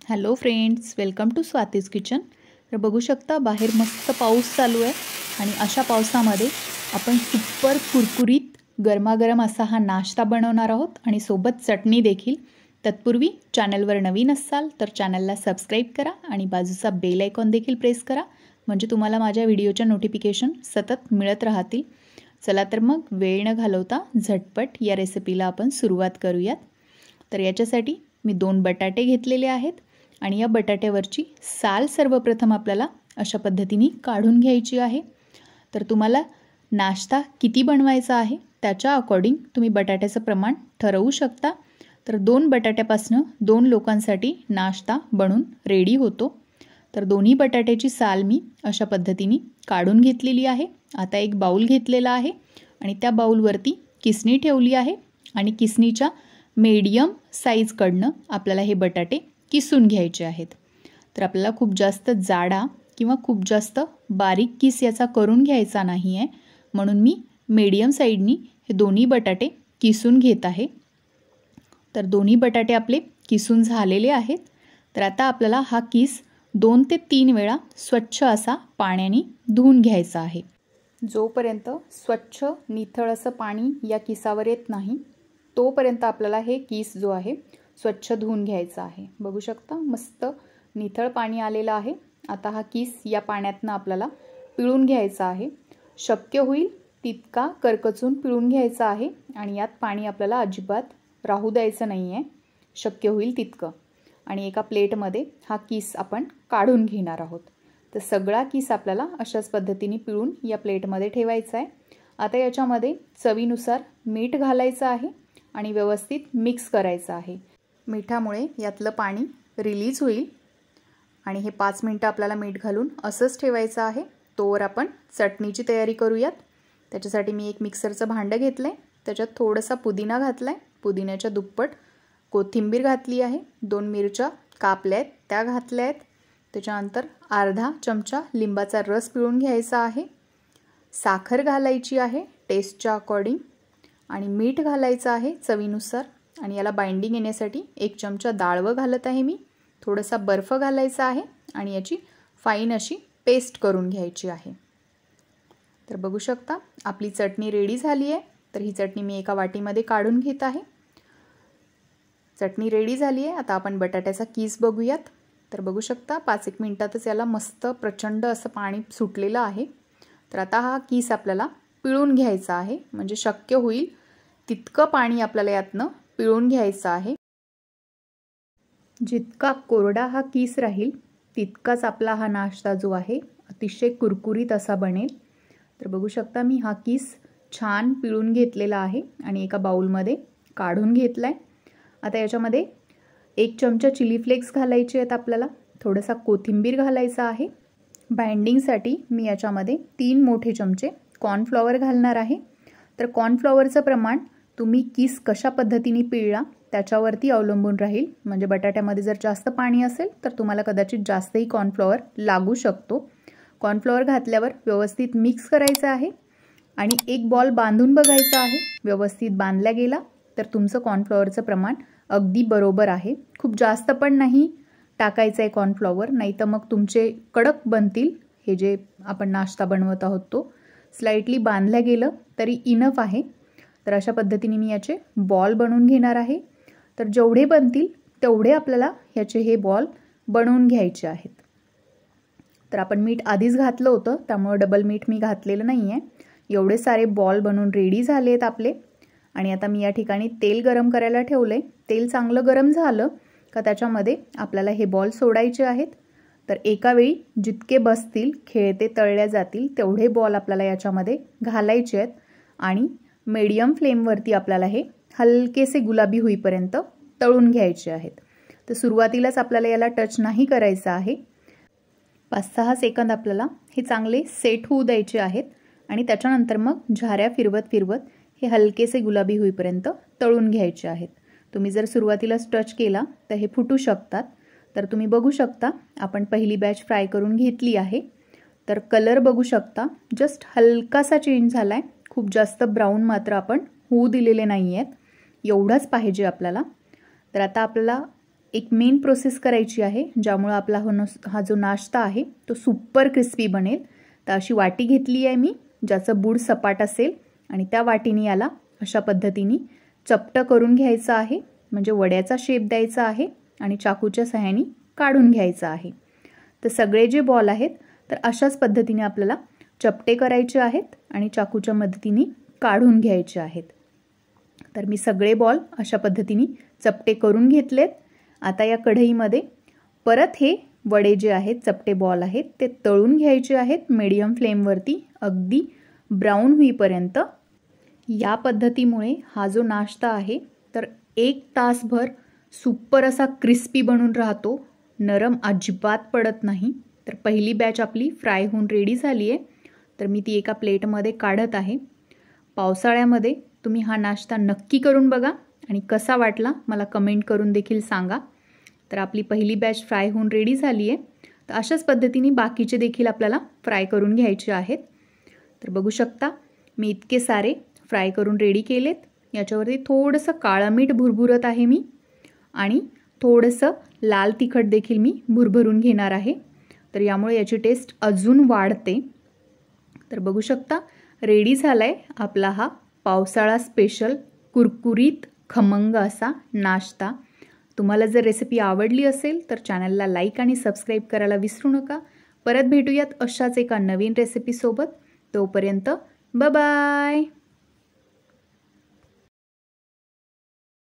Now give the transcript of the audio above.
Hello friends, welcome to Swati's kitchen. तर बघू शकता बाहेर मस्त पाऊस चालू आहे आणि अशा पावसामध्ये आपण सुपर कुरकुरीत गरमागरम असा हा नाश्ता बनवणार आहोत आणि सोबत चटणी देखील। तत्पूर्वी चॅनलवर नवीन असाल तर चॅनलला सबस्क्राइब करा आणि बाजूचा बेल आयकॉन देखील प्रेस करा, म्हणजे तुम्हाला माझ्या व्हिडिओच्या नोटिफिकेशन सतत मिळत राहतील। चला तर मग वेळ न घालवता झटपट या रेसिपीला आपण सुरुवात करूयात। तर याच्यासाठी मी 2 बटाटे घेतलेले आहेत आणि या बटाट्यावरची साल सर्वप्रथम आपल्याला अशा पद्धतीने काढून घ्यायची आहे। तर तुम्हाला नाश्ता किती बनवायचा आहे त्याच्या अकॉर्डिंग तुम्ही बटाट्याचं प्रमाण ठरवू शकता। तर 2 बटाट्यापासून 2 लोकांसाठी नाश्ता बनून रेडी होतो। तर दोन्ही बटाट्याची साल मी अशा पद्धतीने काढून घेतलेली आहे। आता एक बाउल घेतलेला आहे आणि त्या बाउलवरती किसणी ठेवली आहे आणि किसणीच्या मीडियम साईजकडनं आपल्याला हे बटाटे किसून घ्यायचे आहेत। तर आपल्याला खूप जास्त जाडा किंवा खूप जास्त बारीक किस याचा करून घ्यायचा नाही आहे, म्हणून मी मीडियम साईडनी हे दोन्ही बटाटे किसून घेत आहे। तर दोन्ही बटाटे आपले किसून झालेले आहेत। तर आता आपल्याला हा किस 2 ते 3 वेळा स्वच्छ असा पाण्याने धुवून घ्यायचा आहे। जोपर्यंत स्वच्छ निथळ असं पाणी या किसावर येत नाही तोपर्यंत आपल्याला हे किस जो आहे स्वच्छ धुवून घ्यायचा आहे। बघू शकता मस्त निथळ पाणी आलेलं आहे। आता हा किस या पाण्यातनं आपल्याला पिळून घ्यायचा आहे। शक्य होईल तितका करकचून पिळून घ्यायचा आहे आणि यात पाणी आपल्याला अजिबात राहू द्यायचं नाही आहे, शक्य होईल तितकं। आणि एका प्लेटमध्ये हा किस आपण काढून घेणार आहोत। तर सगळा किस आपल्याला अशाच पद्धतीने पिळून या प्लेटमध्ये ठेवायचा आहे। आता याच्यामध्ये चवीनुसार मीठ घालायचं आहे आणि व्यवस्थित मिक्स करायचं आहे। मिठामुळे यातलं पाणी रिलीज होईल आणि हे 5 मिनिटं आपल्याला मीठ घालून असंच ठेवायचं आहे। तोवर आपण चटणीची तयारी करूयात। त्याच्यासाठी मी एक मिक्सरचं भांडं घेतलं आहे, त्याच्यात थोडासा पुदिना घातला आहे, पुदिन्याच्या दुप्पट कोथिंबीर घातली आहे, 2 मिरच्या कापल्या आहेत त्या घातल्या आहेत, त्याच्यानंतर अर्धा चमचा लिंबाचा रस पिळून घ्यायचा आहे, साखर घालायची आहे टेस्टच्या अकॉर्डिंग आणि मीठ घालायचं आहे चवीनुसार। आणि याला बाइंडिंग येण्यासाठी 1 चमचा डाळवं घालत आहे मी, थोडासा बर्फ घालायचा आहे आणि याची फाईन अशी पेस्ट करून घ्यायची आहे। तर बघू शकता आपली चटणी रेडी झाली आहे। तर ही चटणी मी एका वाटीमध्ये काढून घेत आहे। चटणी रेडी झाली आहे। आता आपण बटाट्याचा किस बघूयात। तर बघू शकता 5-1 मिनिटातच याला मस्त प्रचंड असं पाणी सुटलेलं आहे। तर आता हा किस आपल्याला पिळून घ्यायचा आहे, म्हणजे शक्य होईल तितकं पाणी आपल्याला यातनं पिळून घ्यायचं आहे। जितका कोरडा हा किस राहील तितकाच आपला हा नाश्ता जो आहे अतिशय कुरकुरीत असा बनेल। तर बघू शकता मी हा किस छान पिळून घेतलेला आहे आणि एका बाउलमध्ये काढून घेतलाय। आता याच्यामध्ये 1 चमचा चिली फ्लेक्स घालायचे आहेत आपल्याला, थोडासा कोथिंबीर घालायचा आहे। बाइंडिंगसाठी मी याच्यामध्ये 3 मोठे चमचे कॉर्नफ्लॉवर घालणार आहे। तर कॉर्नफ्लॉवरचं प्रमाण तुम्ही किस कशा पद्धतीने पिळला त्याच्यावरती अवलंबून राहील, म्हणजे बटाट्यामध्ये जर जास्त पाणी असेल तर तुम्हाला कदाचित जास्तही कॉर्नफ्लॉवर लागू शकतो। कॉर्नफ्लॉवर घातल्यावर व्यवस्थित मिक्स करायचं आहे आणि एक बॉल बांधून बघायचा आहे। व्यवस्थित बांधला गेला तर तुमचं कॉर्नफ्लॉवरचं प्रमाण अगदी बरोबर आहे। खूप जास्त पण नाही टाकायचं आहे कॉर्नफ्लॉवर, नाही तर मग तुमचे कडक बनतील। हे जे आपण नाश्ता बनवत आहोत तो स्लाइटली बांधल्या गेलं तरी इनफ आहे। तर अशा पद्धतीने मी याचे बॉल बनवून घेणार आहे। तर जेवढे बनतील तेवढे आपल्याला याचे हे बॉल बनवून घ्यायचे आहेत। तर आपण मीठ आधीच घातलं होतं त्यामुळे डबल मीठ मी घातलेलं नाही आहे। एवढे सारे बॉल बनवून रेडी झाले आहेत आपले। आणि आता मी या ठिकाणी तेल गरम करायला ठेवलंय। तेल चांगलं गरम झालं का त्याच्यामध्ये आपल्याला हे बॉल सोडायचे आहेत। तर एका वेळी जितके बसतील खेळते तळल्या जातील तेवढे बॉल आपल्याला याच्यामध्ये घालायचे आहेत आणि मीडियम फ्लेमवरती आपल्याला हे हलकेसे गुलाबी होईपर्यंत तळून घ्यायचे आहेत। तर सुरुवातीलाच आपल्याला याला टच नाही करायचं आहे। 5-6 सेकंद आपल्याला हे चांगले सेट होऊ द्यायचे आहेत आणि त्याच्यानंतर मग झाऱ्या फिरवत फिरवत हे हलकेसे गुलाबी होईपर्यंत तळून घ्यायचे आहेत। तुम्ही जर सुरुवातीलाच टच केला तर हे फुटू शकतात। तर तुम्ही बघू शकता आपण पहिली बॅच फ्राय करून घेतली आहे। तर कलर बघू शकता जस्ट हलकासा चेंज झालाय, खूप जास्त ब्राऊन मात्र आपण होऊ दिलेले नाही आहेत, एवढाच पाहिजे आपल्याला। तर आता आपल्याला एक मेन प्रोसेस करायची आहे ज्यामुळे आपला हा जो नाश्ता आहे तो सुपर क्रिस्पी बनेल. तर अशी वाटी घेतली आहे मी ज्याचं बुड सपाट असेल आणि त्या वाटीने याला अशा पद्धतीने चपटं करून घ्यायचं आहे, म्हणजे वड्याचा शेप द्यायचा आहे आणि चाकूच्या सहाय्याने काढून घ्यायचं आहे. तर सगळे जे बॉल आहेत तर अशाच पद्धतीने आपल्याला चपटे करायचे आहेत आणि चाकूच्या मदतीने काढून घ्यायचे आहेत. तर मी सगळे बॉल अशा पद्धतीने चपटे करून घेतलेत. आता या कढईमध्ये परत हे वडे जे आहेत चपटे बॉल आहेत ते तळून घ्यायचे आहेत मीडियम फ्लेमवरती अगदी ब्राऊन होईपर्यंत. या पद्धतीमुळे हा जो नाश्ता आहे तर 1 तासभर सुपर असा क्रिस्पी बनून राहतो, नरम अजिबात पडत नाही. तर पहिली बॅच आपली फ्राय होऊन रेडी झाली आहे. तर मी ती एका प्लेटमध्ये काढत आहे. पावसाळ्यामध्ये तुम्ही हा नाश्ता नक्की करून बघा आणि कसा वाटला मला कमेंट करून देखील सांगा. तर आपली पहिली बॅच फ्राय होऊन रेडी झाली आहे. तर अशाच पद्धतीने बाकीचे देखील आपल्याला फ्राय करून घ्यायचे आहेत. तर बघू शकता मी इतके सारे फ्राय करून रेडी केलेत. याच्यावरती थोडंसं काळं मीठ भुरभुरत आहे मी आणि थोडंसं लाल तिखट देखील मी भुरभरून घेणार आहे. तर यामुळे याची टेस्ट अजून वाढते. तर बघू शकता रेडी झाला आहे आपला हा पावसाळा स्पेशल कुरकुरीत खमंग असा नाश्ता. तुम्हाला जर रेसिपी आवडली असेल तर चॅनलला लाईक आणि सबस्क्राईब करायला विसरू नका. परत भेटूयात अशाच एका नवीन रेसिपीसोबत. तोपर्यंत बाय बाय.